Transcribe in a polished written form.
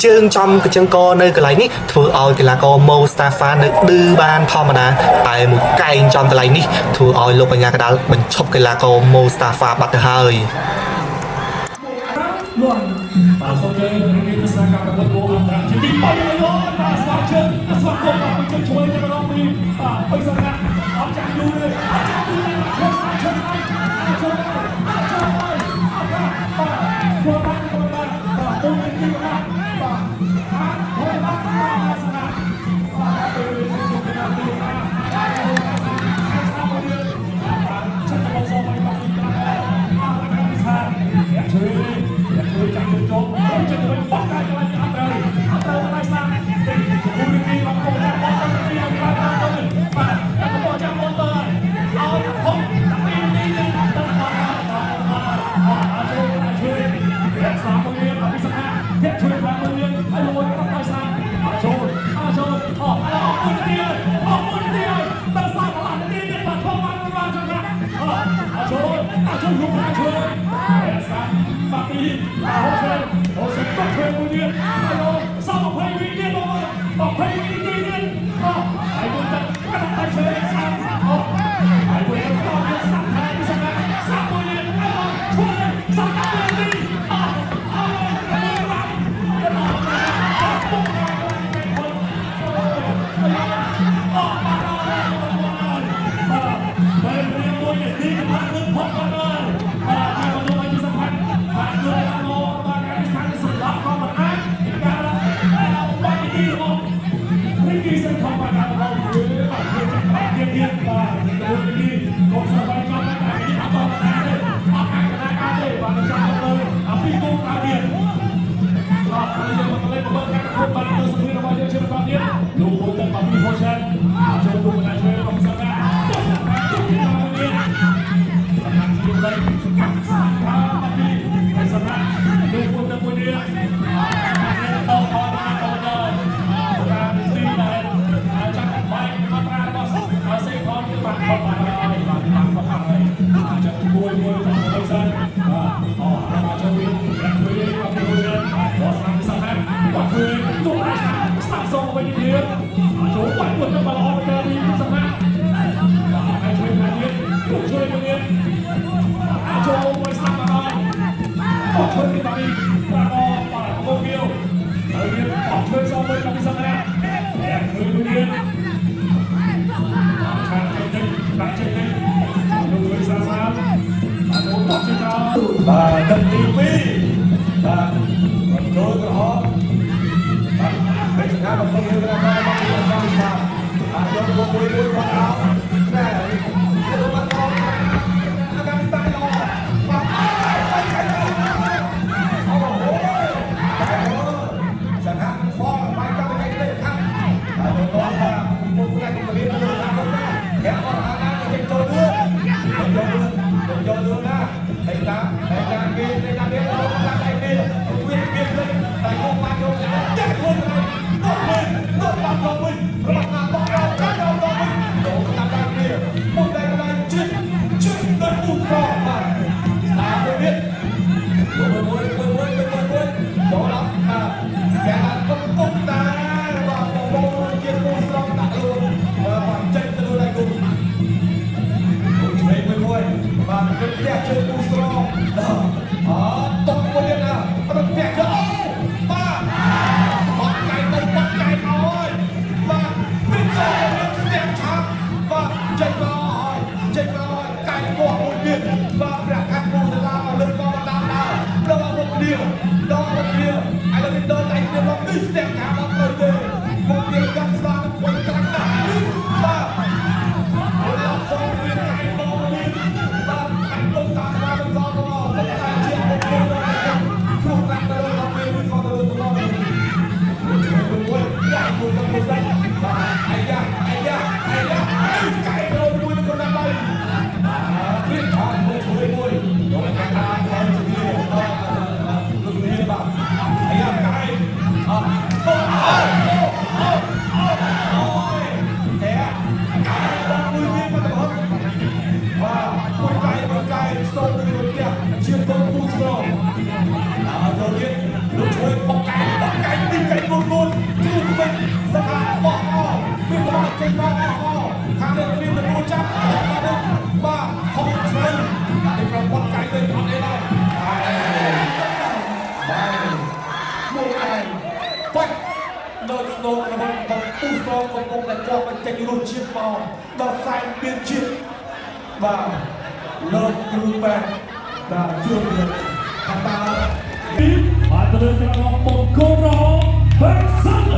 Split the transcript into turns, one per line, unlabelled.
ជើងចំកញ្ចឹងកនៅកន្លែងនេះធ្វើឲ្យកីឡាករ Mustafa នៅឌឺបានធម្មតាតែមួយកែងចំកន្លែងនេះធ្វើឲ្យលោកបញ្ញាកដាលបញ្ឈប់កីឡាករ Mustafa បាត់ទៅហើយ
បាទសូមជើញរៀបសារការប្រកួតអន្តរជាតិទី3បាទស្វាគមន៍ស្វាគមន៍បាទជួយជួយទៅដល់ពីបាទបិសណាអត់ចាក់យូរទេអត់ចាក់យូរទេជួយជួយជួយបាទទឹកទី2បាទចូលក្រហមបាទពេលសកម្មរបស់យើងក៏បានមកពីតាមសាបាទយកមកមួយផងអត់តែទៅបាត់អត់អាកាំតៃឡបាទសកម្មផងបាយតាមតែទេខាងបាទទៅដល់មុខអ្នកទៅរៀនទៅតាមទៅតែអត់អាណាទៅចូលលឿនចូលលឿនណាតែការគេតែការគេទៅតាមតែគេវាតែគោបាច់ចូលចាក់ខ្លួនទៅទៅបាត់ទៅវិញរបស់ណាបងរកចូលទៅវិញទៅតាមតែគេមុនតែកន្លែងជិះទៅពុះផងបាទតាមទៅទៀតមួយចូលដល់គេថាគុំតារបស់បងជាពុះស្រង់ដាក់ខ្លួនបាទចេញទៅលើដៃគូមួយបាទទៅផ្ទះជើងពុះស្រង់អត់តក់មួយទៀតណាទៅផ្ទះជើងបាទបាត់កែទៅបាត់កែមកហើយបាទមិនចូលស្ទះឆាប់បាទចេញមកហើយកែគាត់មួយទៀតបាទព្រះខាត់ពុះសាលាមកលើកមកតាមដើរដល់មកគ្នាឥឡូវវាដល់ដៃគ្នាមកនេះស្ទះឆាប់អត់ទៅទេមកទៀតកាន់ស្ដាប់វិញក្រាំងណាស់បាទដល់ផងវាកែមកវិញបាទទៅតាមស្ដាប់ដល់មកតែជាពុះទៅព្រោះតែទៅដល់ពេលវិញក៏ទៅដល់មួយយ៉ាមួយទៅមួយស្ដាច់បាទអាយ៉ាកែទៅមួយទៅដល់ដៃវាខាងមួយយកតែតាមគាត់ជំនាញលោកជំនាញបាទអាយ៉ាកែអត់ លើស្នូករបស់បងពូស្រងកំពុងតែជាប់បញ្ចេញរសជាតិមកដល់ខ្សែមានជាតិបាទលោកគ្រូបែបបាទជួបលោកថាតា
Baterai terang Mongkoro Bersama